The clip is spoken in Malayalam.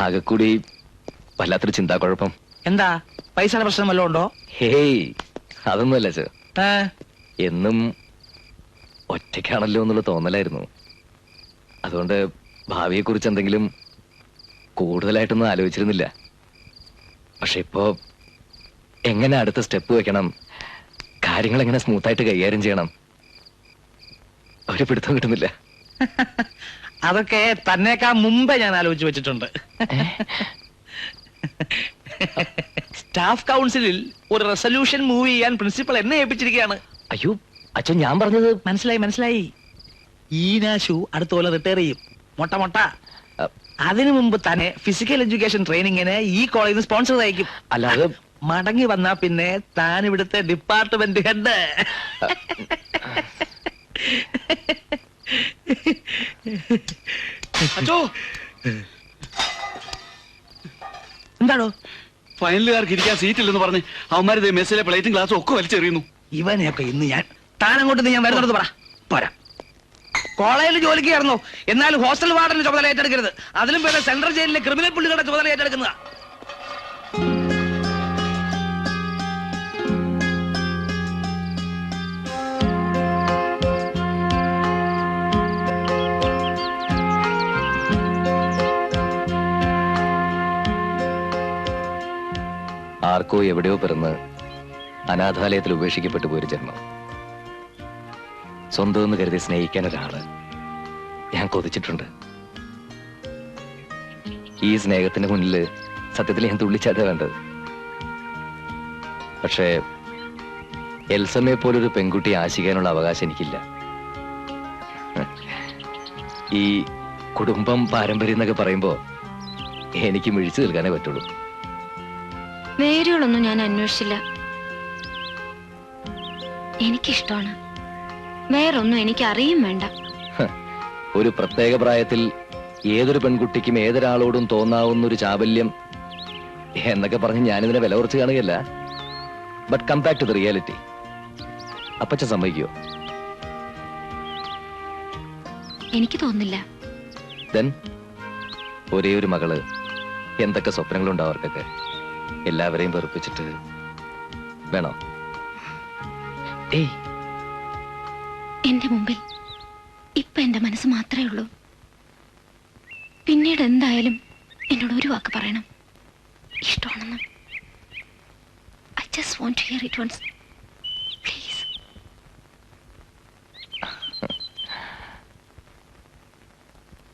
ആകെ കൂടി വല്ലാത്തൊരു ചിന്താക്കുഴപ്പം. എന്താ, പൈസയുടെ പ്രശ്നം വല്ലതും ഉണ്ടോ? ഹേയ്, അതൊന്നുമല്ല ചേ. എന്നും ഒറ്റയ്ക്കാണല്ലോ എന്നുള്ള തോന്നലായിരുന്നു. അതുകൊണ്ട് ഭാവിയെ കുറിച്ച് എന്തെങ്കിലും കൂടുതലായിട്ടൊന്നും ആലോചിച്ചിരുന്നില്ല. പക്ഷെ ഇപ്പോ എങ്ങനെ അടുത്ത സ്റ്റെപ്പ് വെക്കണം, കാര്യങ്ങൾ എങ്ങനെ സ്മൂത്തായിട്ട് കൈകാര്യം ചെയ്യണം, ഒരു പിടുത്തം കിട്ടുന്നില്ല. അതൊക്കെ തന്നേക്കാ മുമ്പേ ഞാൻ ആലോചിച്ച് വെച്ചിട്ടുണ്ട്. സ്റ്റാഫ് കൗൺസിലിൽ ഒരു റെസൊല്യൂഷൻ മൂവ് ചെയ്യാൻ പ്രിൻസിപ്പൽ എന്നെ ഏൽപ്പിച്ചിരിക്കുകയാണ്. അയ്യോ അച്ഛൻ, ഞാൻ പറഞ്ഞത് മനസ്സിലായി. ഈനാശു അടുത്ത പോലെ റിട്ടയർ ചെയ്യും. മൊട്ട അതിനു മുമ്പ് തന്നെ ഫിസിക്കൽ എഡ്യൂക്കേഷൻ ട്രെയിനിങ്ങിന് ഈ കോളേജിൽ നിന്ന് സ്പോൺസർ അയക്കും. അല്ലാതെ മടങ്ങി വന്നാ പിന്നെ താൻ ഇവിടുത്തെ ഡിപ്പാർട്ട്മെന്റ് ഹെഡ്. എന്താണോ? ഫൈനലുകാർക്ക് ഇരിക്കാൻ സീറ്റില്ലെന്ന് പറഞ്ഞ് അവന്മാരിത് മെസ്സിലെ പ്ലേറ്റും ഗ്ലാസും ഒക്കെ വലിച്ചെറിയുന്നു. ഇവനെയൊക്കെ ഇന്ന് ഞാൻ താനങ്ങോട്ട് ഞാൻ വരുന്നത് പോരാ. കോളേജിൽ ജോലിക്ക് കയറുന്നു, എന്നാൽ ഹോസ്റ്റൽ വാർഡന്റെ ചുമതല ഏറ്റെടുക്കരുത്. അതിലും പേരെ സെൻട്രൽ ജയിലിലെ ക്രിമിനൽ പുള്ളികളുടെ ചുമതല ഏറ്റെടുക്കുന്നതാ. ആർക്കോ എവിടെയോ പിറന്ന് അനാഥാലയത്തിൽ ഉപേക്ഷിക്കപ്പെട്ടു പോയൊരു ജന്മം. സ്വന്തം എന്ന് കരുതി സ്നേഹിക്കാൻ ഒരാള് ഞാൻ കൊതിച്ചിട്ടുണ്ട്. ഈ സ്നേഹത്തിന് മുന്നിൽ സത്യത്തിൽ ഞാൻ തുള്ളിച്ചാട്ടാ വേണ്ടത്. പക്ഷേ എൽസമ്മയെ പോലൊരു പെൺകുട്ടിയെ ആശിക്കാനുള്ള അവകാശം എനിക്കില്ല. ഈ കുടുംബം പാരമ്പര്യം എന്നൊക്കെ പറയുമ്പോ എനിക്ക് മിഴിച്ചു നിൽക്കാനേ പറ്റുള്ളൂ. വേരുകളൊന്നും ഞാൻ അന്വേഷിച്ചില്ല. എനിക്കിഷ്ടമാണ്. വേറൊന്നും എനിക്ക് അറിയും വേണ്ട. ഒരു പ്രത്യേക പ്രായത്തിൽ ഏതൊരു പെൺകുട്ടിക്കും ഏതൊരാളോടും തോന്നാവുന്ന ഒരു ചാബല്യം എന്നൊക്കെ പറഞ്ഞ് ഞാനിതിനെ വില കുറച്ച് കാണുകയല്ല. But come back to the reality. അപ്പച്ച സമ്മതിക്കോ? എനിക്ക് തോന്നില്ല. ദെൻ ഒരേ ഒരു മകള്, എന്തൊക്കെ സ്വപ്നങ്ങളുണ്ടാവും അവർക്കൊക്കെ. എല്ലാവരെയും വെറുപ്പിച്ചിട്ട് വേണോ? എന്റെ മുമ്പിൽ ഇപ്പൊ എന്റെ മനസ്സ് മാത്രമേ ഉള്ളൂ. പിന്നീട് എന്തായാലും എന്നോട് ഒരു വാക്ക് പറയണം, ഇഷ്ടമാണെന്ന്. I just want to hear it once.